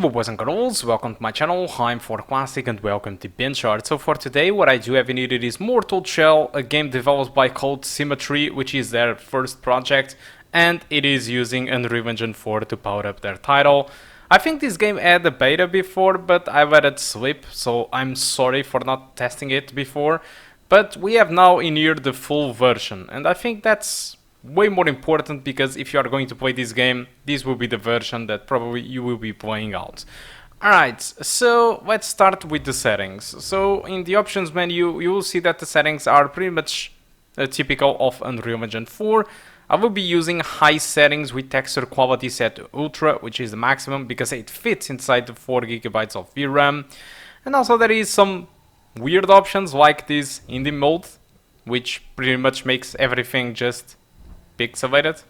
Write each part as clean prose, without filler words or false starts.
Hello boys and girls, welcome to my channel, I'm ForClassic and welcome to BenchART. So for today what I do have needed is Mortar Shell, a game developed by Code Symmetry, which is their first project, and it is using Unreal Engine 4 to power up their title. I think this game had a beta before, but I let it slip, so I'm sorry for not testing it before. But we have now in here the full version, and I think that's way more important because if you are going to play this game, this will be the version that probably you will be playing out. Alright, so let's start with the settings. So in the options menu, you will see that the settings are pretty much typical of Unreal Engine 4. I will be using high settings with texture quality set to ultra, which is the maximum because it fits inside the 4GB of VRAM. And also there is some weird options like this indie mode, which pretty much makes everything just pixelated.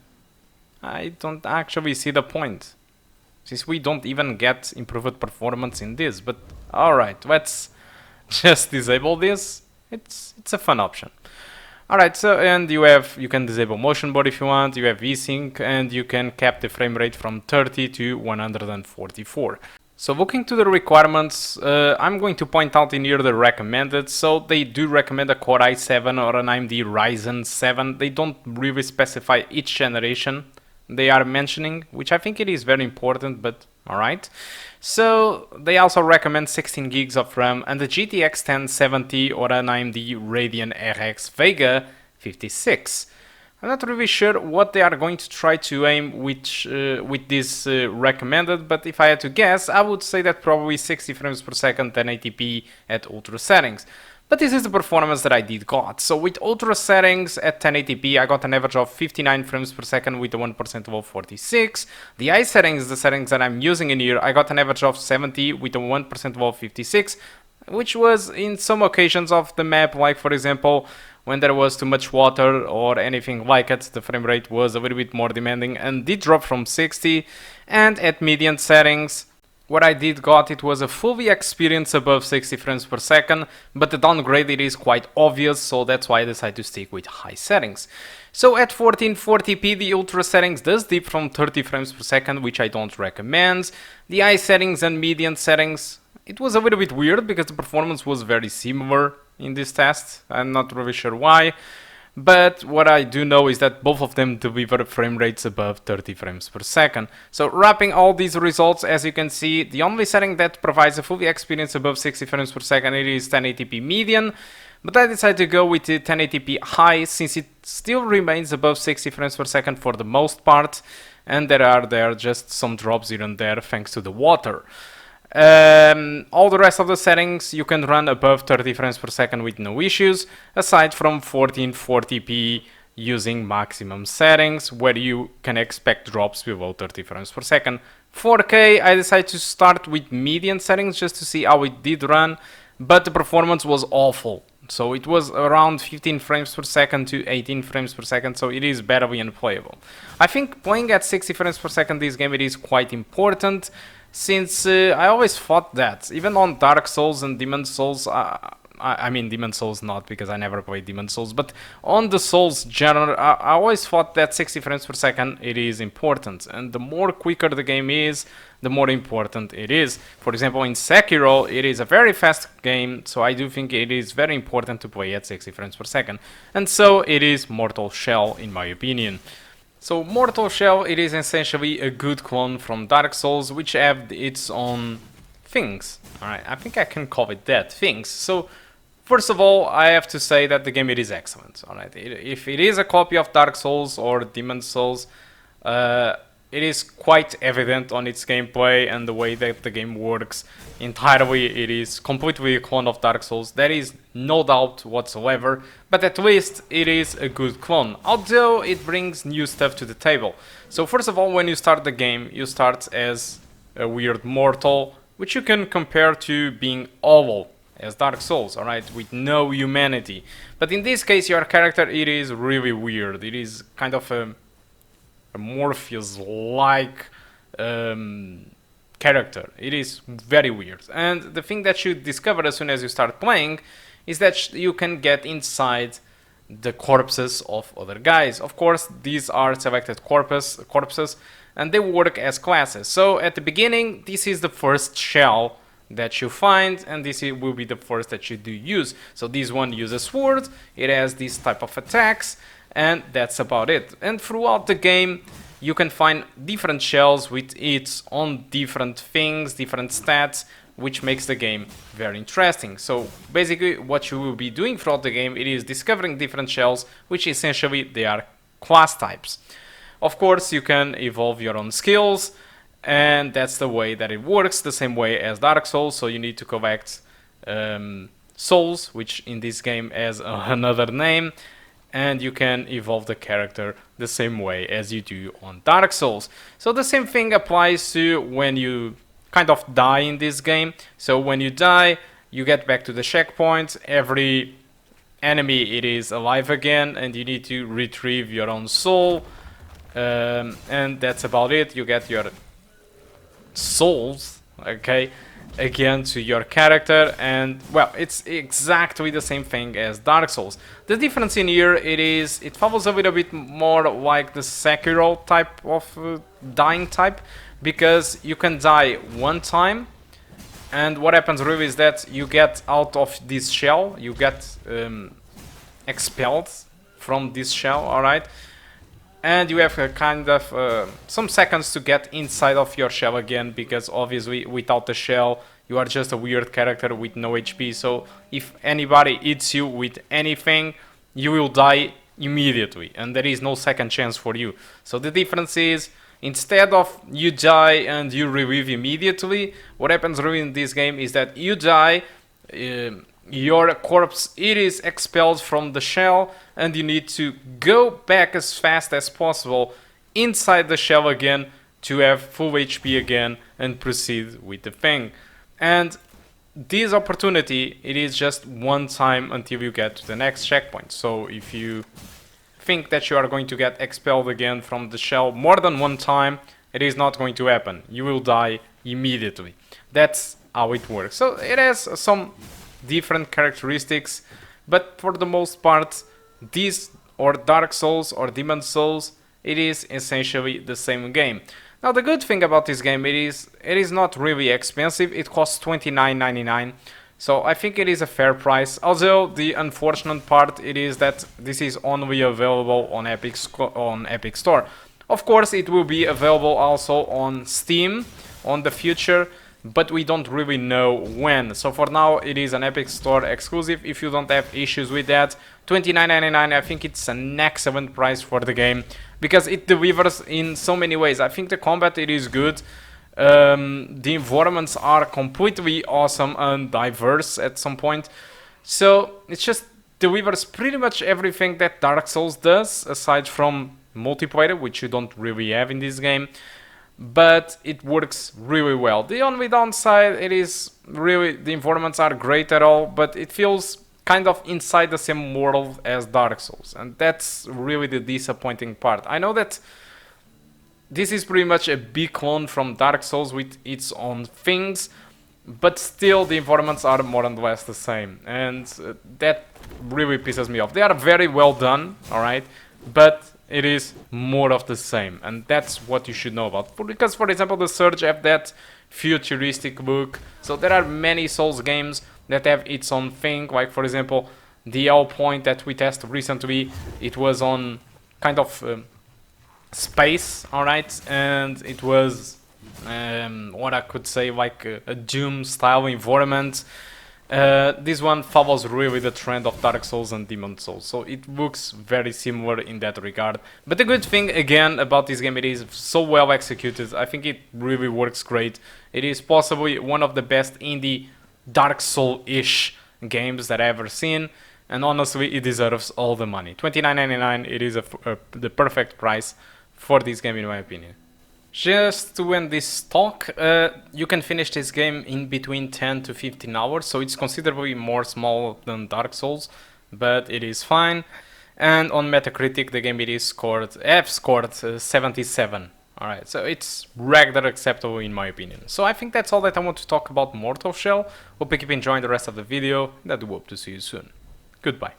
I don't actually see the point, since we don't even get improved performance in this, but alright, let's just disable this. It's a fun option. Alright, so and you can disable motion blur if you want, you have VSync, and you can cap the frame rate from 30 to 144. So looking to the requirements, I'm going to point out in here the recommended. So they do recommend a Core i7 or an AMD Ryzen 7. They don't really specify each generation they are mentioning, which I think it is very important, but alright. So they also recommend 16 gigs of RAM and the GTX 1070 or an AMD Radeon RX Vega 56. I'm not really sure what they are going to try to aim with this recommended, but if I had to guess, I would say that probably 60 frames per second 1080p at ultra settings. But this is the performance that I did got. So with ultra settings at 1080p, I got an average of 59 frames per second with a 1% of 46. The high settings, the settings that I'm using in here, I got an average of 70 with a 1% of 56, which was in some occasions of the map, like for example, when there was too much water or anything like it, the frame rate was a little bit more demanding and did drop from 60. And at median settings, what I did got, it was a fully experience above 60 frames per second, but the downgrade it is quite obvious, so that's why I decided to stick with high settings. So at 1440p, the ultra settings does dip from 30 frames per second, which I don't recommend. The high settings and median settings, it was a little bit weird because the performance was very similar in this test. I'm not really sure why, but what I do know is that both of them deliver frame rates above 30 frames per second. So wrapping all these results, as you can see, the only setting that provides a fully experience above 60 frames per second it is 1080p median, but I decided to go with the 1080p high since it still remains above 60 frames per second for the most part, and there are just some drops here and there thanks to the water. All the rest of the settings you can run above 30 frames per second with no issues, aside from 1440p using maximum settings where you can expect drops below 30 frames per second. 4K I decided to start with median settings just to see how it did run, but the performance was awful. So it was around 15 frames per second to 18 frames per second, so it is barely unplayable. I think playing at 60 frames per second this game it is quite important, since I always thought that, even on Dark Souls and Demon Souls, I mean Demon Souls not because I never played Demon Souls, but on the Souls genre, I always thought that 60 frames per second it is important, and the more quicker the game is, the more important it is. For example, in Sekiro, it is a very fast game, so I do think it is very important to play at 60 frames per second, and so it is Mortar Shell in my opinion. So Mortar Shell, it is essentially a good clone from Dark Souls, which have its own things. Alright, I think I can call it that, things. So first of all, I have to say that the game it is excellent. Alright, if it is a copy of Dark Souls or Demon Souls, it is quite evident on its gameplay and the way that the game works. Entirely, it is completely a clone of Dark Souls. There is no doubt whatsoever, but at least it is a good clone, although it brings new stuff to the table. So first of all, when you start the game, you start as a weird mortal, which you can compare to being oval as Dark Souls, alright, with no humanity. But in this case, your character, it is really weird. It is kind of a Morpheus-like character. It is very weird. And the thing that you discover as soon as you start playing is that you can get inside the corpses of other guys. Of course, these are selected corpses, and they work as classes. So at the beginning, this is the first shell that you find, and this will be the first that you do use. So this one uses sword, it has this type of attacks, and that's about it. And throughout the game, you can find different shells with its own different things, different stats, which makes the game very interesting. So basically what you will be doing throughout the game, it is discovering different shells, which essentially they are class types. Of course, you can evolve your own skills, and that's the way that it works, the same way as Dark Souls. So you need to collect souls, which in this game has another name, and you can evolve the character the same way as you do on Dark Souls. So the same thing applies to when you kind of die in this game. So when you die, you get back to the checkpoint. Every enemy, it is alive again, and you need to retrieve your own soul, and that's about it. You get your souls, okay, again to your character, and well, it's exactly the same thing as Dark Souls. The difference in here, it follows a little bit more like the Sekiro type of dying type, because you can die one time, and what happens really is that you get out of this shell, you get expelled from this shell, alright, and you have a kind of some seconds to get inside of your shell again, because obviously without the shell you are just a weird character with no HP. So if anybody hits you with anything, you will die immediately, and there is no second chance for you. So the difference is, instead of you die and you revive immediately, what happens really in this game is that you die, your corpse, it is expelled from the shell, and you need to go back as fast as possible inside the shell again to have full HP again and proceed with the thing. And this opportunity, it is just one time until you get to the next checkpoint. So if you think that you are going to get expelled again from the shell more than one time, it is not going to happen. You will die immediately. That's how it works. So it has some different characteristics, but for the most part, this or Dark Souls or Demon Souls, it is essentially the same game. Now the good thing about this game, it is not really expensive. It costs $29.99, so I think it is a fair price. Although the unfortunate part, it is that this is only available on Epic Store. Of course, it will be available also on Steam on the future, but we don't really know when. So for now, it is an Epic Store exclusive. If you don't have issues with that, $29.99, I think it's an excellent price for the game, because it delivers in so many ways. I think the combat, it is good. The environments are completely awesome and diverse at some point. So it just delivers pretty much everything that Dark Souls does, aside from multiplayer, which you don't really have in this game. But it works really well. The only downside, it is really, the environments are great at all, but it feels kind of inside the same world as Dark Souls, and that's really the disappointing part. I know that this is pretty much a big clone from Dark Souls with its own things, but still the environments are more or less the same, and that really pisses me off. They are very well done, alright, but it is more of the same, and that's what you should know about. Because, for example, the Surge have that futuristic look, so there are many Souls games that have its own thing, like for example the Hell Point that we tested recently, it was on kind of space, alright, and it was what I could say like a Doom style environment. This one follows really the trend of Dark Souls and Demon Souls, so it looks very similar in that regard. But the good thing again about this game, it is so well executed. I think it really works great. It is possibly one of the best indie Dark Soul-ish games that I've ever seen, and honestly it deserves all the money. $29.99, it is the perfect price for this game in my opinion. Just to end this talk, you can finish this game in between 10 to 15 hours, so it's considerably more small than Dark Souls, but it is fine. And on Metacritic, the game I've scored 77. Alright, so it's rather acceptable in my opinion. So I think that's all that I want to talk about Mortar Shell. Hope you keep enjoying the rest of the video, and I do hope to see you soon. Goodbye.